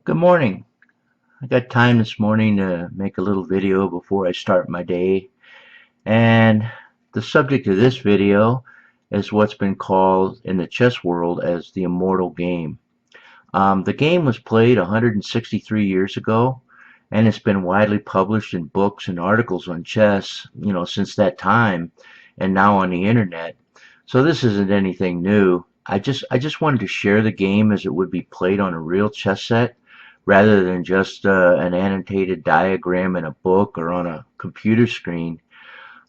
Good morning. I got time this morning to make a little video before I start my day. And the subject of this video is what's been called in the chess world as the Immortal Game. The game was played 163 years ago, and it's been widely published in books and articles on chess, since that time, and now on the internet. So this isn't anything new. I just wanted to share the game as it would be played on a real chess set, rather than just an annotated diagram in a book or on a computer screen.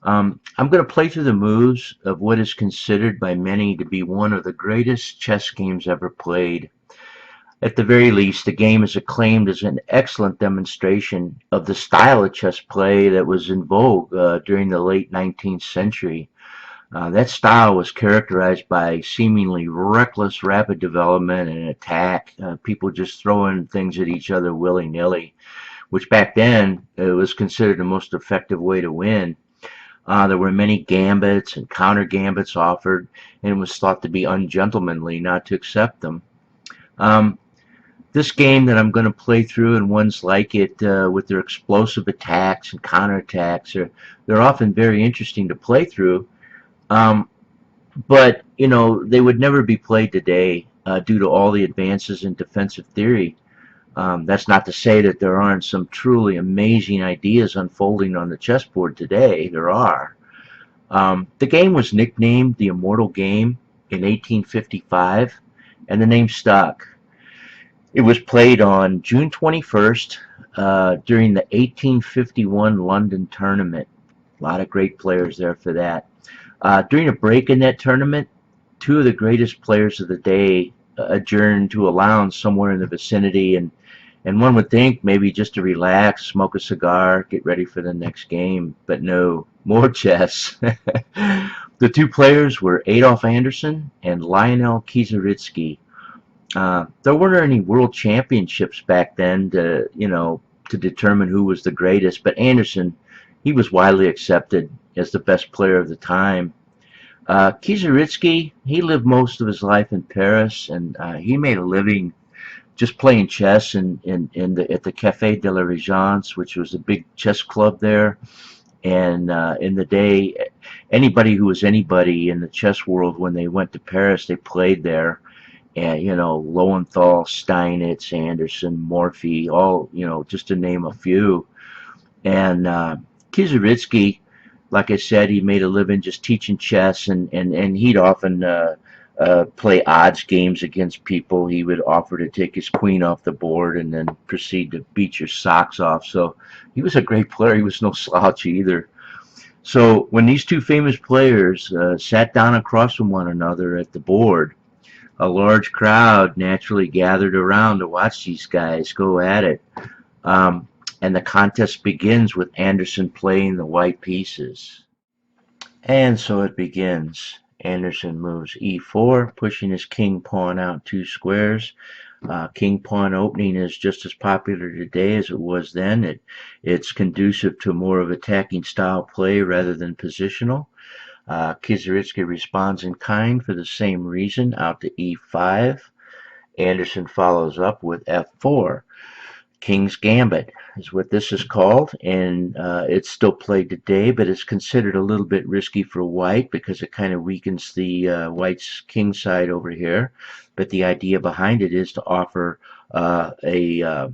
I'm going to play through the moves of what is considered by many to be one of the greatest chess games ever played. At the very least, the game is acclaimed as an excellent demonstration of the style of chess play that was in vogue during the late 19th century. That style was characterized by seemingly reckless rapid development and attack, people just throwing things at each other willy-nilly, which back then was considered the most effective way to win. There were many gambits and counter gambits offered, and it was thought to be ungentlemanly not to accept them. Um, this game that I'm going to play through and ones like it with their explosive attacks and counterattacks, they're often very interesting to play through. Um, but they would never be played today due to all the advances in defensive theory. That's not to say that there aren't some truly amazing ideas unfolding on the chessboard today. There are. The game was nicknamed the Immortal Game in 1855, and the name stuck. It was played on June 21st during the 1851 London tournament. A lot of great players there for that. During a break in that tournament, two of the greatest players of the day adjourned to a lounge somewhere in the vicinity, and one would think maybe just to relax, smoke a cigar, get ready for the next game. But no, more chess. The two players were Adolf Anderssen and Lionel Kieseritzky. There weren't any world championships back then to determine who was the greatest, but Anderssen, he was widely accepted as the best player of the time. Kieseritzky, he lived most of his life in Paris, and he made a living just playing chess at the Café de la Régence, which was a big chess club there. And in the day, anybody who was anybody in the chess world, when they went to Paris, they played there. And Lowenthal, Steinitz, Anderson, Morphy, all just to name a few. And Kieseritzky, like I said, he made a living just teaching chess, and he'd often play odds games against people. He would offer to take his queen off the board and then proceed to beat your socks off. So he was a great player. He was no slouch either. So when these two famous players sat down across from one another at the board, a large crowd naturally gathered around to watch these guys go at it. Um, and the contest begins with Anderssen playing the white pieces. And so it begins. Anderssen moves e4, pushing his king pawn out two squares. King pawn opening is just as popular today as it was then. It's conducive to more of attacking style play rather than positional. Kieseritzky responds in kind for the same reason, out to e5. Anderssen follows up with f4. King's Gambit is what this is called, and it's still played today, but it's considered a little bit risky for white because it kind of weakens the white's king side over here. But the idea behind it is to offer a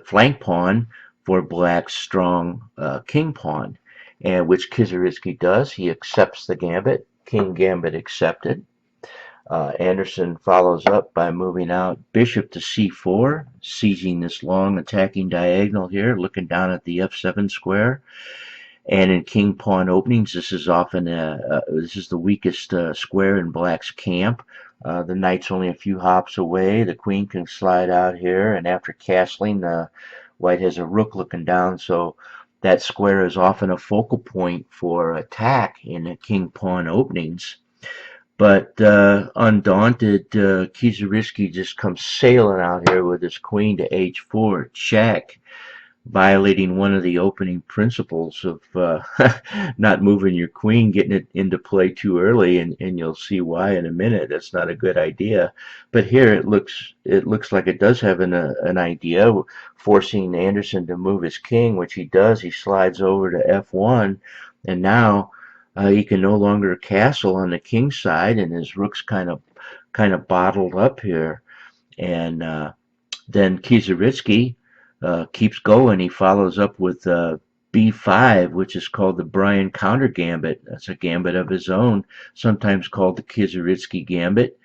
flank pawn for black's strong king pawn, and which Kieseritzky does. He accepts the gambit. King Gambit accepted. Anderssen follows up by moving out bishop to c4, seizing this long attacking diagonal here, looking down at the f7 square. And in king pawn openings, this is often this is the weakest square in black's camp. The knight's only a few hops away. The queen can slide out here, and after castling, white has a rook looking down, so that square is often a focal point for attack in king pawn openings. But undaunted, Kieseritzky just comes sailing out here with his queen to h4, check. violating one of the opening principles of not moving your queen, getting it into play too early, and you'll see why in a minute. That's not a good idea. But here it looks like it does have an idea, forcing Anderssen to move his king, which he does. He slides over to f1, and now he can no longer castle on the king side, and his rook's kind of bottled up here. And then Kieseritzky keeps going. He follows up with b5, which is called the Brian counter gambit. That's a gambit of his own, sometimes called the Kieseritzky gambit.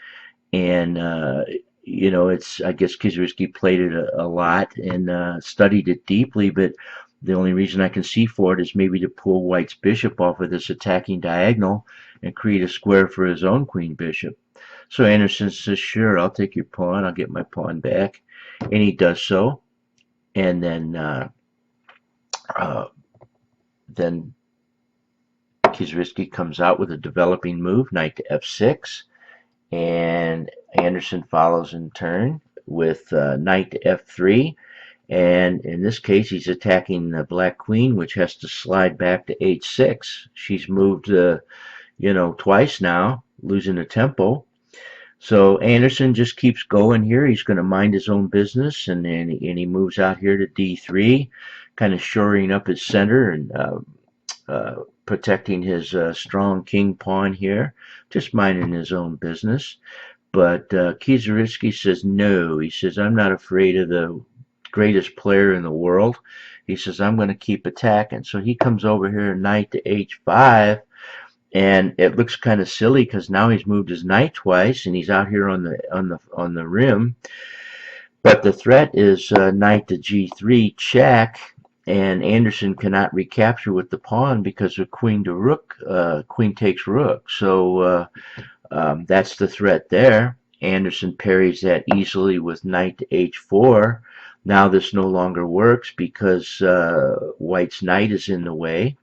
And it's, I guess Kieseritzky played it a lot and studied it deeply, but the only reason I can see for it is maybe to pull White's bishop off of this attacking diagonal and create a square for his own queen bishop. So Anderssen says, sure, I'll take your pawn. I'll get my pawn back. And he does so. And then Kieseritzky comes out with a developing move, knight to f6. And Anderssen follows in turn with knight to f3. And in this case, he's attacking the black queen, which has to slide back to h6. She's moved, twice now, losing the tempo. So Anderssen just keeps going here. He's going to mind his own business, and he moves out here to d3, kind of shoring up his center and protecting his strong king pawn here, just minding his own business. But Kieseritzky says no. He says, I'm not afraid of the greatest player in the world. He says, I'm going to keep attacking. So he comes over here, knight to h5. And it looks kind of silly because now he's moved his knight twice, and he's out here on the rim. But the threat is knight to g3 check, and Anderssen cannot recapture with the pawn because of queen to rook. Queen takes rook. So that's the threat there. Anderssen parries that easily with knight to h4. Now this no longer works because White's knight is in the way.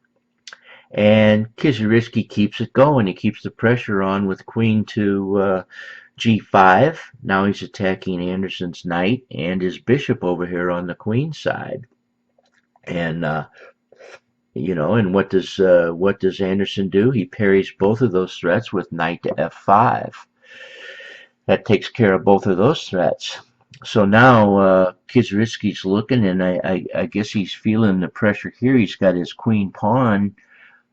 And Kieseritzky keeps it going. He keeps the pressure on with queen to g5. Now he's attacking Anderssen's knight and his bishop over here on the queen side. And and what does Anderssen do? He parries both of those threats with knight to f5. That takes care of both of those threats. So now Kieseritzky's looking, and I guess he's feeling the pressure here. He's got his queen pawn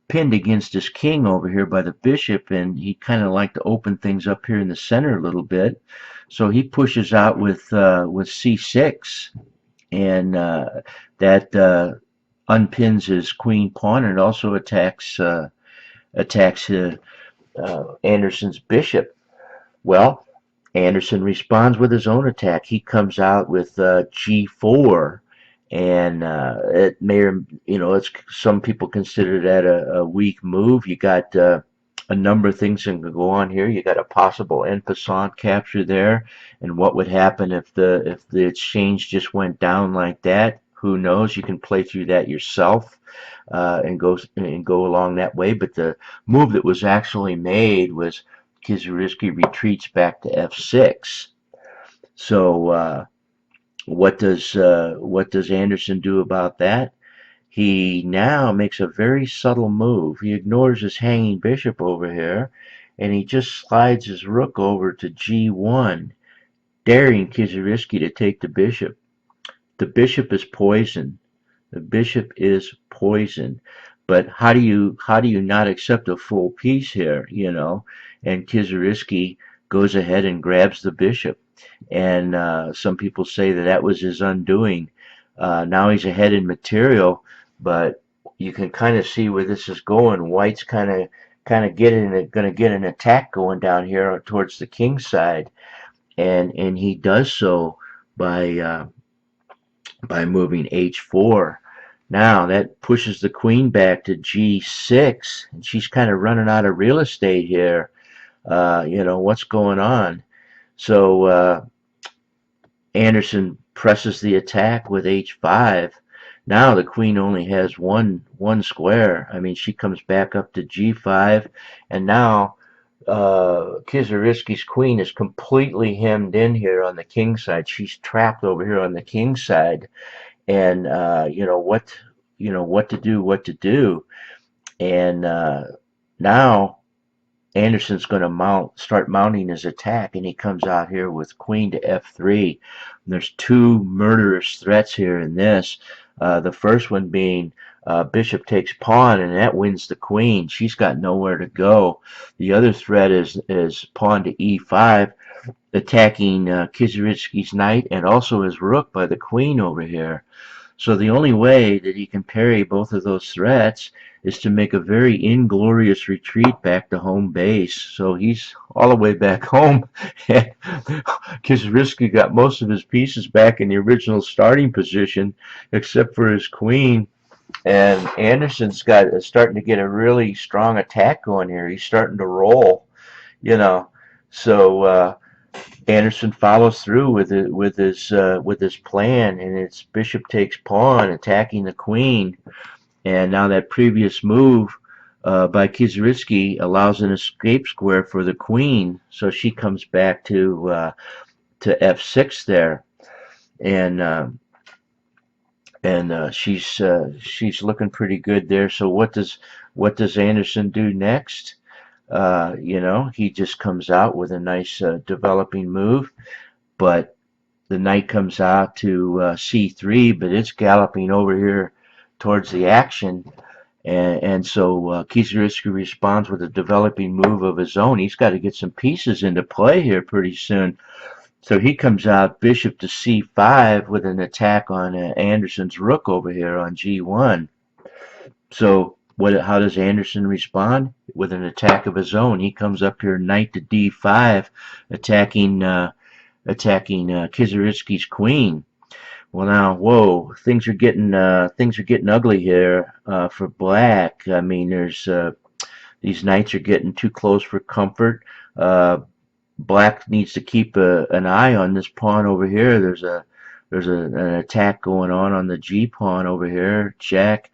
pinned against his king over here by the bishop, and he kind of like to open things up here in the center a little bit. So he pushes out with c6, and that unpins his queen pawn, and it also attacks Anderssen's bishop. Well, Anderssen responds with his own attack. He comes out with g4. And it may, it's, some people consider that a weak move. You got a number of things that can go on here. You got a possible en passant capture there, and what would happen if the exchange just went down like that? Who knows? You can play through that yourself and go along that way. But the move that was actually made was Kieseritzky retreats back to f6. So what does Anderssen do about that? He now makes a very subtle move. He ignores his hanging bishop over here, and he just slides his rook over to g1, daring Kieseritzky to take the bishop. The bishop is poisoned. The bishop is poisoned. But how do you not accept a full piece here? And Kieseritzky goes ahead and grabs the bishop. And some people say that was his undoing. Now he's ahead in material, but you can kind of see where this is going. White's kind of going to get an attack going down here towards the king side, and he does so by moving h4. Now that pushes the queen back to g6, and she's kind of running out of real estate here. What's going on? So Anderssen presses the attack with h5. Now the queen only has one square. I mean, she comes back up to g5, and now Kieseritzky's queen is completely hemmed in here on the king side. She's trapped over here on the king side, and what to do. And now Anderson's going to start mounting his attack, and he comes out here with queen to f3. And there's two murderous threats here in this. The first one being bishop takes pawn, and that wins the queen. She's got nowhere to go. The other threat is pawn to e5, attacking Kieseritzky's knight and also his rook by the queen over here. So the only way that he can parry both of those threats is to make a very inglorious retreat back to home base. So he's all the way back home. Kieseritzky got most of his pieces back in the original starting position, except for his queen. And Anderssen's starting to get a really strong attack going here. He's starting to roll, you know. So Anderssen follows through with his plan, and it's bishop takes pawn, attacking the queen. And now that previous move by Kieseritzky allows an escape square for the queen, so she comes back to f6 there, and she's looking pretty good there. So what does Andersson do next? He just comes out with a nice developing move, but the knight comes out to c3, but it's galloping over here towards the action, and so Kieseritzky responds with a developing move of his own. He's got to get some pieces into play here pretty soon. So he comes out bishop to c5 with an attack on Andersson's rook over here on g1. So how does Andersson respond? With an attack of his own. He comes up here knight to d5, attacking Kieseritzky's queen. Well, now, whoa, things are getting ugly here for black. I mean, there's these knights are getting too close for comfort. Black needs to keep an eye on this pawn over here. There's an attack going on the g pawn over here, check.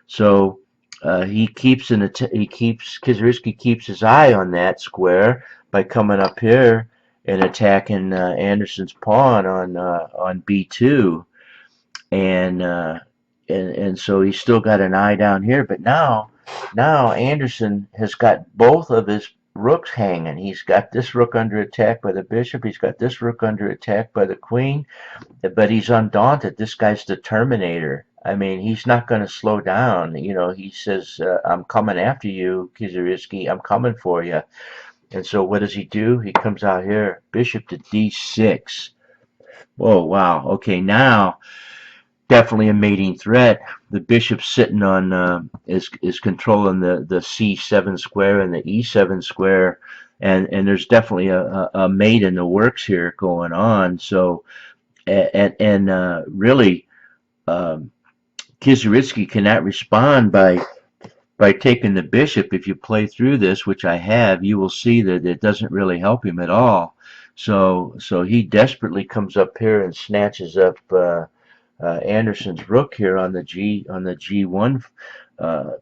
So Kieseritzky keeps his eye on that square by coming up here and attacking Andersson's pawn on b2, and so he's still got an eye down here. But now Andersson has got both of his rooks hanging. He's got this rook under attack by the bishop. He's got this rook under attack by the queen. But he's undaunted. This guy's the Terminator. I mean, he's not going to slow down. He says, "I'm coming after you, Kieseritzky. I'm coming for you." And so what does he do? He comes out here, bishop to d6. Whoa, wow. Okay, now definitely a mating threat. The bishop's sitting on is controlling the c7 square and the e7 square, and there's definitely a mate in the works here going on. So and really, Kieseritzky cannot respond by taking the bishop. If you play through this, which I have, you will see that it doesn't really help him at all. So he desperately comes up here and snatches up Andersson's rook here on the g1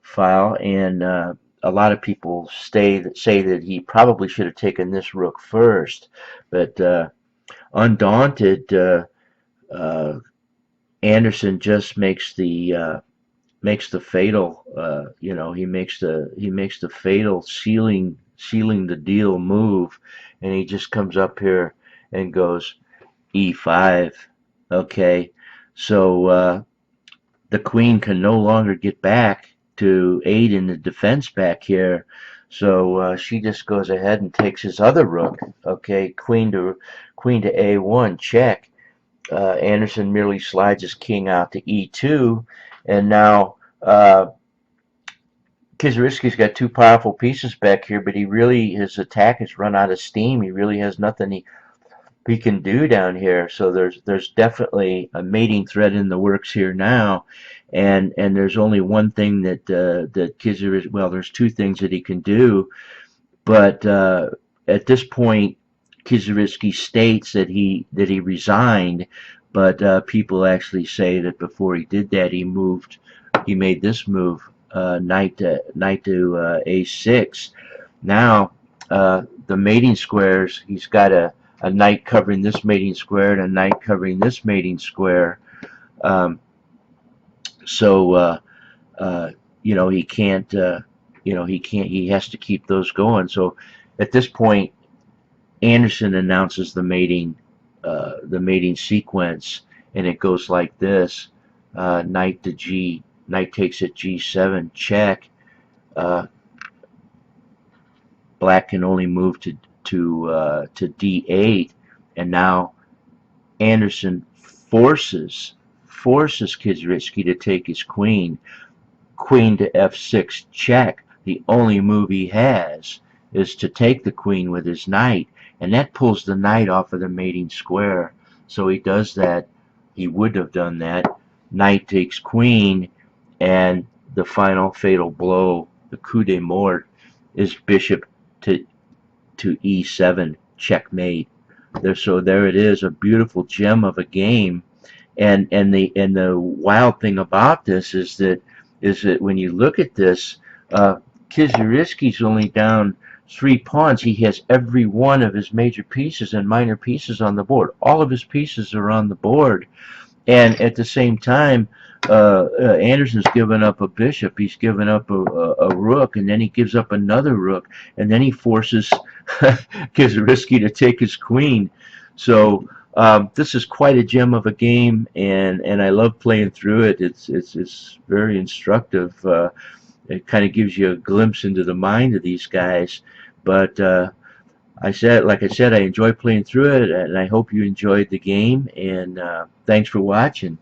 file, and a lot of people say that he probably should have taken this rook first, but undaunted, Andersson just makes the fatal, he makes the fatal sealing the deal move, and he just comes up here and goes e5. Okay, so the queen can no longer get back to aid in the defense back here, so she just goes ahead and takes his other rook. Okay, queen to a1, check. Andersson merely slides his king out to e2, and now Kieseritzky's got two powerful pieces back here, but his attack has run out of steam. He really has nothing he can do down here. So there's definitely a mating threat in the works here now, and there's only one thing that Kieseritzky, well, there's two things that he can do, but at this point Kieseritzky states that he resigned, but people actually say that before he did that, he made this move, knight to a6. Now the mating squares, he's got a knight covering this mating square and a knight covering this mating square. So uh, he can't. He has to keep those going. So at this point, Anderssen announces the mating sequence, and it goes like this: knight to G, knight takes at G7, check. Uh, Black can only move to D8, and now Anderssen forces Kieseritzky to take his queen. Queen to F6, check. The only move he has is to take the queen with his knight, and that pulls the knight off of the mating square. So he does that. He would have done that. Knight takes queen, and the final fatal blow, the coup de mort, is bishop to E7, checkmate. So there it is, a beautiful gem of a game. And the wild thing about this is that when you look at this, Kieseritzky's only down 3 pawns. He has every one of his major pieces and minor pieces on the board. All of his pieces are on the board, and at the same time, Anderssen's given up a bishop. He's given up a rook, and then he gives up another rook, and then he forces Kieseritzky to take his queen. So this is quite a gem of a game, and I love playing through it. It's very instructive. It kind of gives you a glimpse into the mind of these guys. But like I said, I enjoy playing through it, and I hope you enjoyed the game. And thanks for watching.